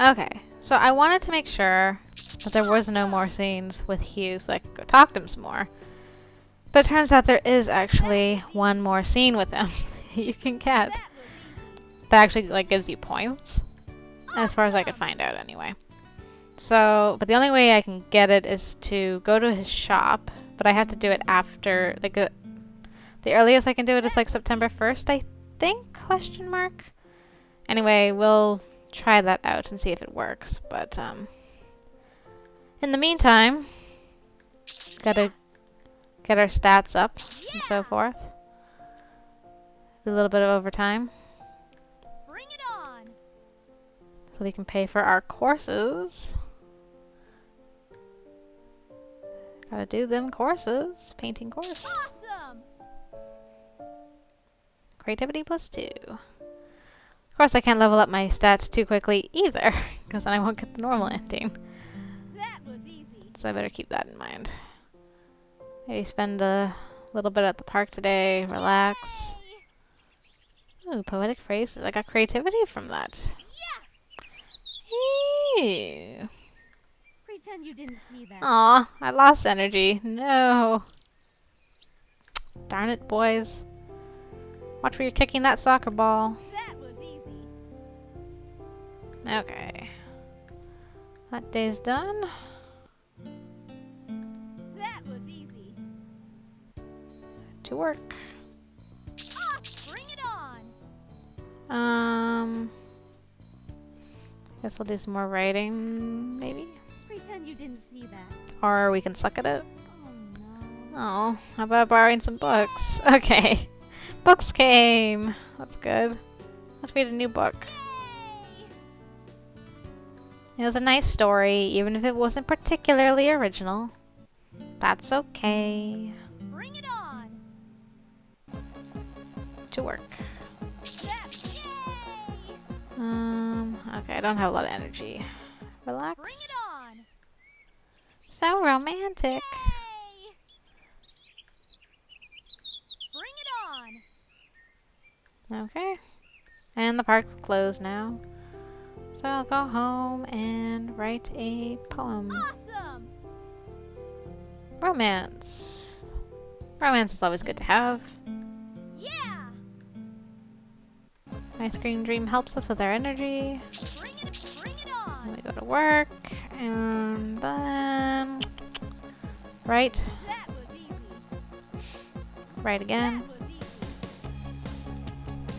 Okay, so I wanted to make sure that there was no more scenes with Hugh so I could go talk to him some more. But it turns out there is actually one more scene with him you can get that actually like gives you points, as far as I could find out anyway. So, but the only way I can get it is to go to his shop, but I have to do it after, like, the earliest I can do it is like September 1st, I think, question mark. Anyway, we'll try that out and see if it works, but, in the meantime, gotta get our stats up and so forth. Do a little bit of overtime. Bring it on. So we can pay for our courses. Gotta do them courses. Painting course. Awesome. Creativity +2. Of course, I can't level up my stats too quickly either, because then I won't get the normal ending. That was easy. So I better keep that in mind. Maybe spend a little bit at the park today, relax. Ooh, poetic phrases. I got creativity from that. Yes. Ew. Pretend you didn't see that. Aw, I lost energy. No. Darn it, boys. Watch where you're kicking that soccer ball. That was easy. Okay. That day's done. That was easy. To work. Bring it on. Guess we'll do some more writing, maybe? Pretend you didn't see that. Or we can suck at it. Oh no. Oh, how about borrowing some books? Okay. Books came. That's good. Let's read a new book. Yay. It was a nice story, even if it wasn't particularly original. That's okay. Bring it on. To work. Yes. Yay. Okay, I don't have a lot of energy. Relax. Bring it on. So romantic. Yay. Bring it on. Okay. And the park's closed now. So I'll go home and write a poem. Awesome. Romance. Romance is always good to have. Yeah. Ice cream dream helps us with our energy. Bring it on. Then we go to work. And then... Write. That was easy. Write again. That was easy.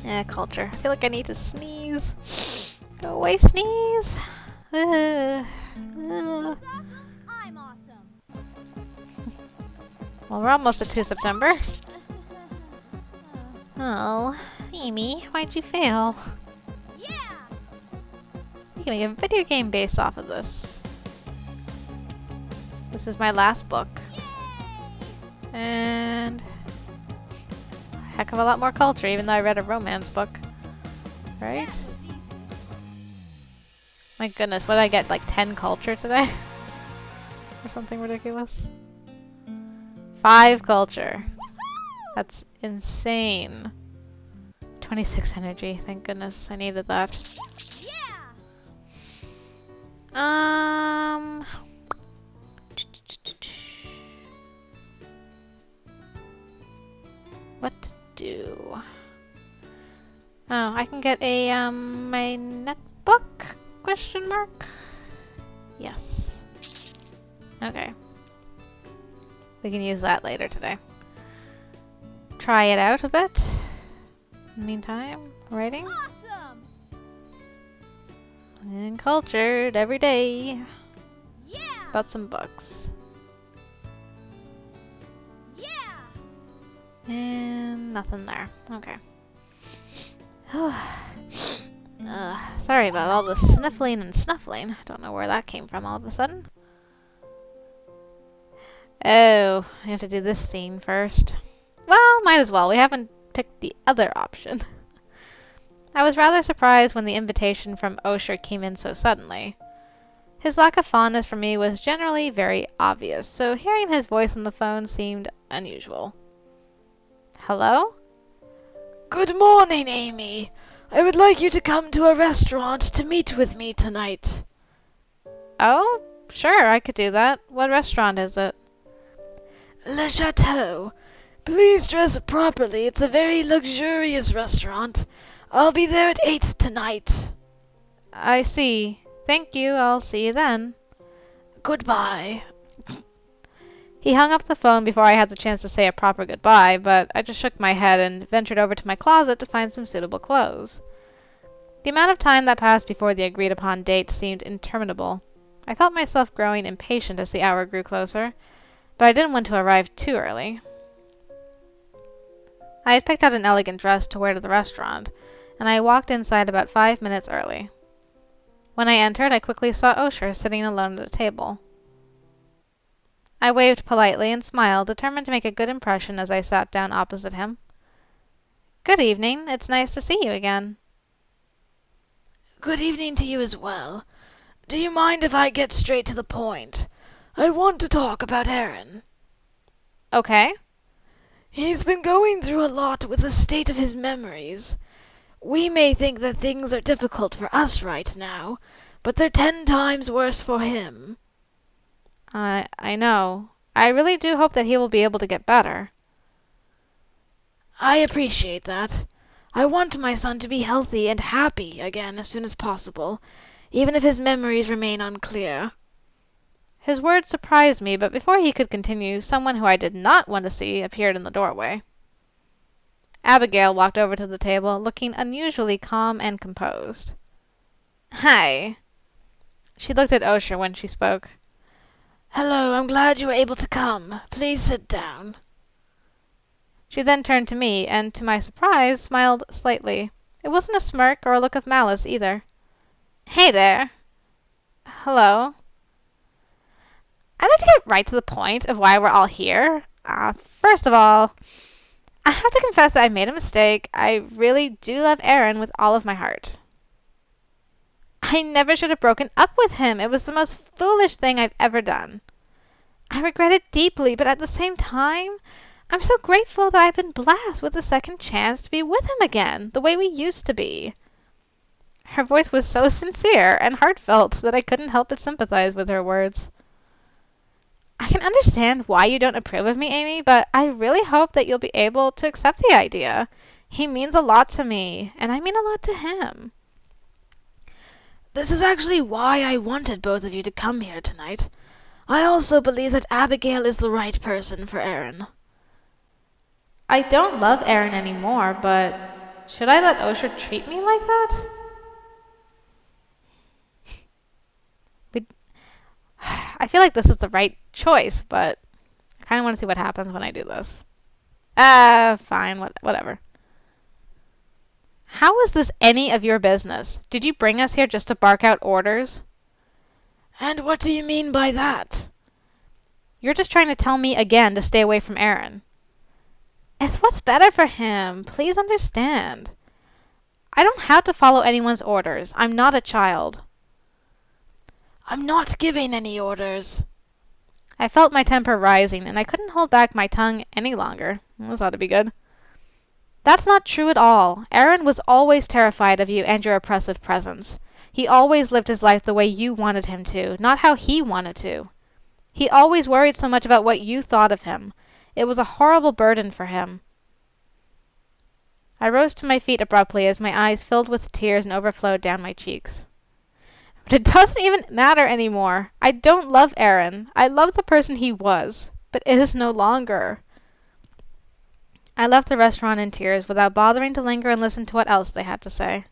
Yeah, culture. I feel like I need to sneeze. Go away, sneeze. Ugh. Ugh. Who's awesome? I'm awesome. Well, we're almost to September. Oh, Amy, why'd you fail? Yeah. You can make a video game based off of this. This is my last book. Yay. And a heck of a lot more culture, even though I read a romance book. Right? That was easy. My goodness, what did I get? Like 10 culture today? Or something ridiculous? 5 culture. That's insane. 26 energy, thank goodness. I needed that. Yeah. What to do? Oh, I can get a, my netbook? Question mark? Yes. Okay. We can use that later today. Try it out a bit. In the meantime, writing. Awesome. And cultured every day Yeah. about some books. Yeah. And nothing there. Okay. Sorry about all the sniffling and snuffling. I don't know where that came from all of a sudden. Oh, I have to do this scene first. Well, might as well. We haven't picked the other option. I was rather surprised when the invitation from Osher came in so suddenly. His lack of fondness for me was generally very obvious, so hearing his voice on the phone seemed unusual. Hello? Good morning, Amy. I would like you to come to a restaurant to meet with me tonight. Oh, sure, I could do that. What restaurant is it? Le Chateau. Please dress properly. It's a very luxurious restaurant. I'll be there at 8 tonight. I see. Thank you. I'll see you then. Goodbye. He hung up the phone before I had the chance to say a proper goodbye, but I just shook my head and ventured over to my closet to find some suitable clothes. The amount of time that passed before the agreed-upon date seemed interminable. I felt myself growing impatient as the hour grew closer, but I didn't want to arrive too early. I had picked out an elegant dress to wear to the restaurant, and I walked inside about 5 minutes early. When I entered, I quickly saw Osher sitting alone at a table. I waved politely and smiled, determined to make a good impression as I sat down opposite him. Good evening. It's nice to see you again. Good evening to you as well. Do you mind if I get straight to the point? I want to talk about Aaron. Okay. He's been going through a lot with the state of his memories. We may think that things are difficult for us right now, but they're 10 times worse for him. I know. I really do hope that he will be able to get better. I appreciate that. I want my son to be healthy and happy again as soon as possible, even if his memories remain unclear. His words surprised me, but before he could continue, someone who I did not want to see appeared in the doorway. Abigail walked over to the table, looking unusually calm and composed. Hi. She looked at Osher when she spoke. Hello, I'm glad you were able to come. Please sit down. She then turned to me, and to my surprise, smiled slightly. It wasn't a smirk or a look of malice either. Hey there. Hello. I'd like to get right to the point of why we're all here. First of all, I have to confess that I made a mistake. I really do love Aaron with all of my heart. I never should have broken up with him. It was the most foolish thing I've ever done. I regret it deeply, but at the same time, I'm so grateful that I've been blessed with a second chance to be with him again, the way we used to be. Her voice was so sincere and heartfelt that I couldn't help but sympathize with her words. I can understand why you don't approve of me, Amy, but I really hope that you'll be able to accept the idea. He means a lot to me, and I mean a lot to him. This is actually why I wanted both of you to come here tonight. I also believe that Abigail is the right person for Aaron. I don't love Aaron anymore, but should I let Osher treat me like that? I feel like this is the right choice, but I kind of want to see what happens when I do this. Fine, whatever. How is this any of your business? Did you bring us here just to bark out orders? And what do you mean by that? You're just trying to tell me again to stay away from Aaron. It's what's better for him. Please understand. I don't have to follow anyone's orders. I'm not a child. I'm not giving any orders. I felt my temper rising, and I couldn't hold back my tongue any longer. This ought to be good. That's not true at all. Aaron was always terrified of you and your oppressive presence. He always lived his life the way you wanted him to, not how he wanted to. He always worried so much about what you thought of him. It was a horrible burden for him. I rose to my feet abruptly as my eyes filled with tears and overflowed down my cheeks. But it doesn't even matter anymore. I don't love Aaron. I love the person he was, but is no longer. I left the restaurant in tears without bothering to linger and listen to what else they had to say.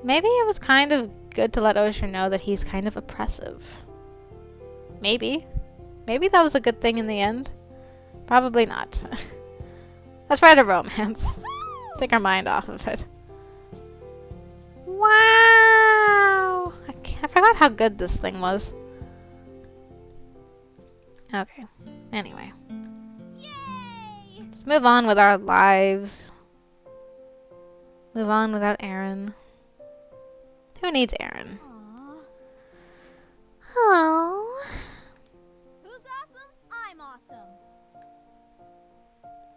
Maybe it was kind of good to let Osher know that he's kind of oppressive. Maybe. Maybe that was a good thing in the end. Probably not. Let's write a romance. Take our mind off of it. Wow! I forgot how good this thing was. Okay. Anyway. Yay! Let's move on with our lives. Move on without Aaron. Who needs Aaron? Aww. Oh. Who's awesome? I'm awesome.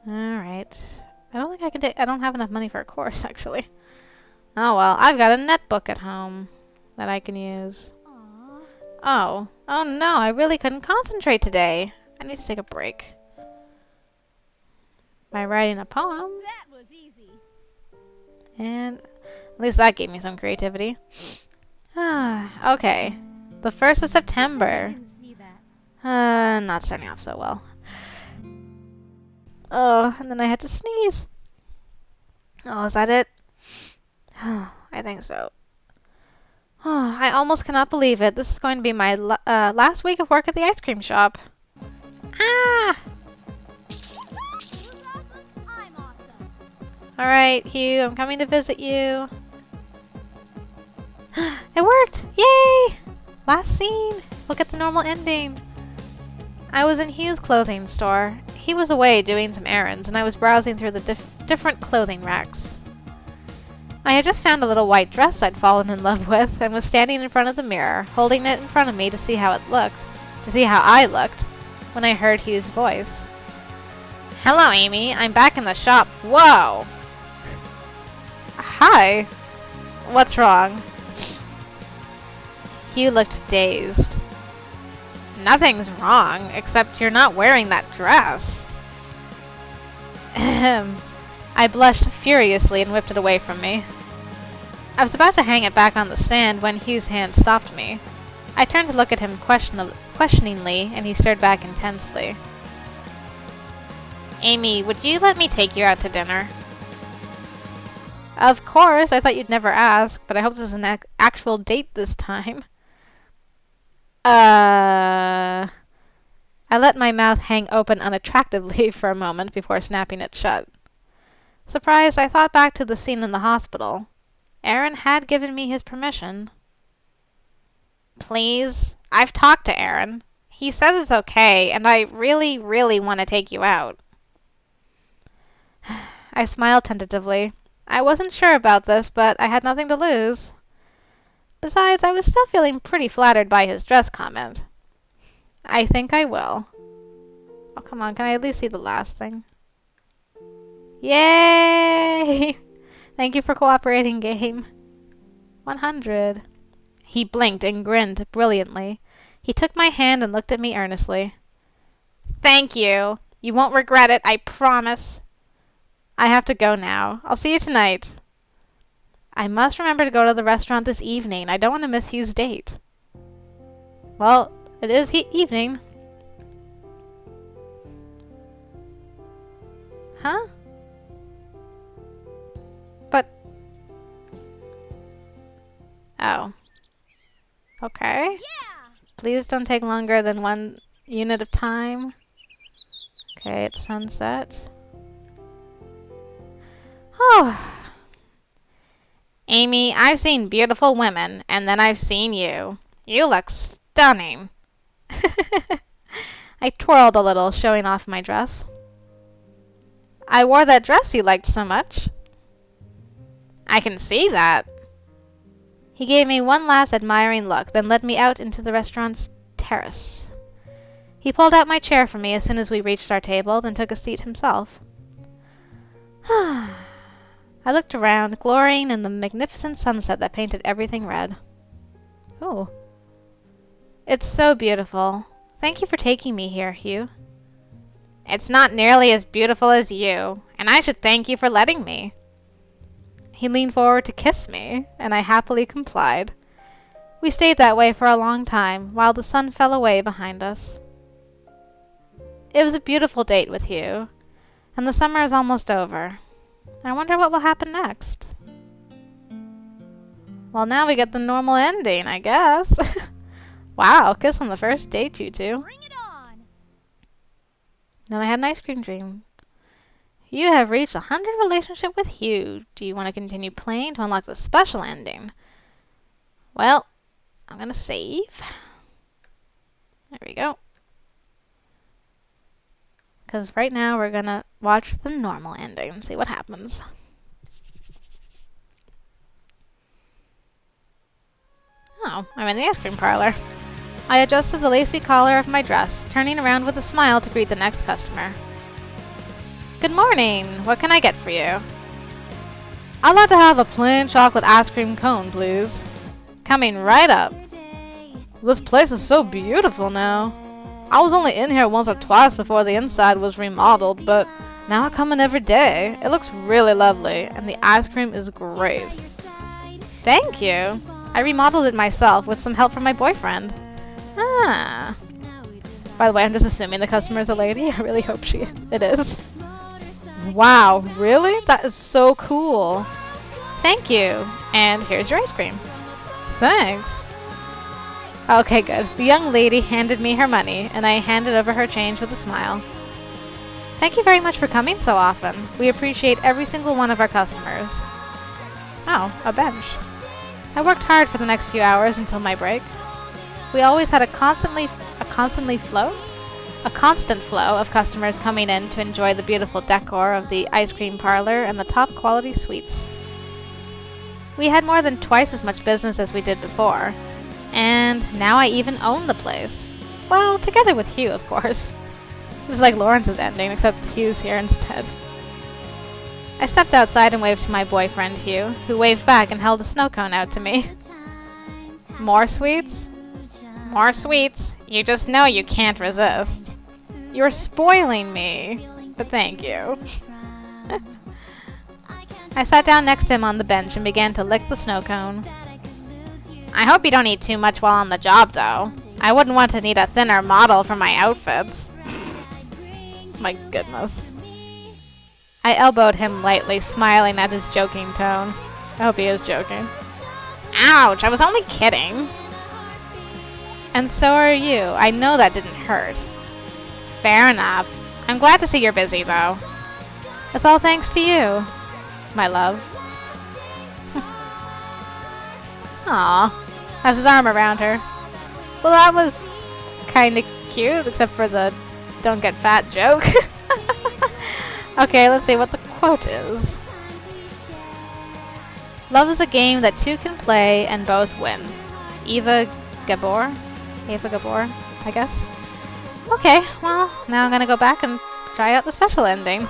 Alright. I don't think I can take... I don't have enough money for a course, actually. Oh, well. I've got a netbook at home that I can use. Aw. Oh. Oh, no. I really couldn't concentrate today. I need to take a break. By writing a poem. That was easy. And at least that gave me some creativity. Okay. The 1st of I September. didn't see that. Not starting off so well. Oh, and then I had to sneeze. Oh, is that it? I think so. Oh, I almost cannot believe it. This is going to be my last week of work at the ice cream shop. Ah! Who's awesome? I'm awesome. Alright, Hugh, I'm coming to visit you. It worked! Yay! Last scene. Look at the normal ending. I was in Hugh's clothing store. He was away doing some errands, and I was browsing through the different clothing racks. I had just found a little white dress I'd fallen in love with, and was standing in front of the mirror, holding it in front of me to see how it looked, to see how I looked, when I heard Hugh's voice. Hello, Amy. I'm back in the shop. Whoa! Hi. What's wrong? Hugh looked dazed. Nothing's wrong, except you're not wearing that dress. Ahem. I blushed furiously and whipped it away from me. I was about to hang it back on the stand when Hugh's hand stopped me. I turned to look at him questioningly, and he stared back intensely. Amy, would you let me take you out to dinner? Of course, I thought you'd never ask, but I hope this is an actual date this time. I let my mouth hang open unattractively for a moment before snapping it shut. Surprised, I thought back to the scene in the hospital. Aaron had given me his permission. Please? I've talked to Aaron. He says it's okay, and I really, really want to take you out. I smiled tentatively. I wasn't sure about this, but I had nothing to lose. Besides, I was still feeling pretty flattered by his dress comment. I think I will. Oh, come on, can I at least see the last thing? Yay! Thank you for cooperating, game. 100. He blinked and grinned brilliantly. He took my hand and looked at me earnestly. Thank you. You won't regret it, I promise. I have to go now. I'll see you tonight. I must remember to go to the restaurant this evening. I don't want to miss Hugh's date. Well, it is evening. Huh? But... Oh. Okay. Yeah. Please don't take longer than 1 unit of time. Okay, it's sunset. Oh. Amy, I've seen beautiful women, and then I've seen you. You look stunning. I twirled a little, showing off my dress. I wore that dress you liked so much. I can see that. He gave me one last admiring look, then led me out into the restaurant's terrace. He pulled out my chair for me as soon as we reached our table, then took a seat himself. I looked around, glorying in the magnificent sunset that painted everything red. Oh. It's so beautiful. Thank you for taking me here, Hugh. It's not nearly as beautiful as you, and I should thank you for letting me. He leaned forward to kiss me, and I happily complied. We stayed that way for a long time, while the sun fell away behind us. It was a beautiful date with Hugh, and the summer is almost over. I wonder what will happen next. Well, now we get the normal ending, I guess. Wow, kiss on the first date, you two. Bring it on. Then I had an ice cream dream. You have reached a 100 relationship with Hugh. Do you want to continue playing to unlock the special ending? Well, I'm going to save. There we go. Because right now we're going to watch the normal ending and see what happens. Oh, I'm in the ice cream parlor. I adjusted the lacy collar of my dress, turning around with a smile to greet the next customer. Good morning. What can I get for you? I'd like to have a plain chocolate ice cream cone, please. Coming right up. This place is so beautiful now. I was only in here once or twice before the inside was remodeled, but now I come in every day. It looks really lovely, and the ice cream is great. Thank you. I remodeled it myself with some help from my boyfriend. Ah. By the way, I'm just assuming the customer is a lady. I really hope it is. Wow, really? That is so cool. Thank you. And here's your ice cream. Thanks. Okay, good. The young lady handed me her money, and I handed over her change with a smile. Thank you very much for coming so often. We appreciate every single one of our customers. Oh, a bench. I worked hard for the next few hours until my break. We always had a constant flow of customers coming in to enjoy the beautiful decor of the ice cream parlor and the top quality sweets. We had more than twice as much business as we did before, and now I even own the place. Well, together with Hugh, of course. This is like Lawrence's ending, except Hugh's here instead. I stepped outside and waved to my boyfriend, Hugh, who waved back and held a snow cone out to me. More sweets? More sweets. You just know you can't resist. You're spoiling me, but thank you. I sat down next to him on the bench and began to lick the snow cone. I hope you don't eat too much while on the job, though. I wouldn't want to need a thinner model for my outfits. My goodness. I elbowed him lightly, smiling at his joking tone. I hope he is joking. Ouch, I was only kidding. And so are you. I know that didn't hurt. Fair enough. I'm glad to see you're busy, though. It's all thanks to you, my love. Aw, has his arm around her. Well, that was kind of cute, except for the don't get fat joke. Okay, let's see what the quote is. Love is a game that two can play and both win. Eva Gabor, I guess. Okay, well, now I'm gonna go back and try out the special ending.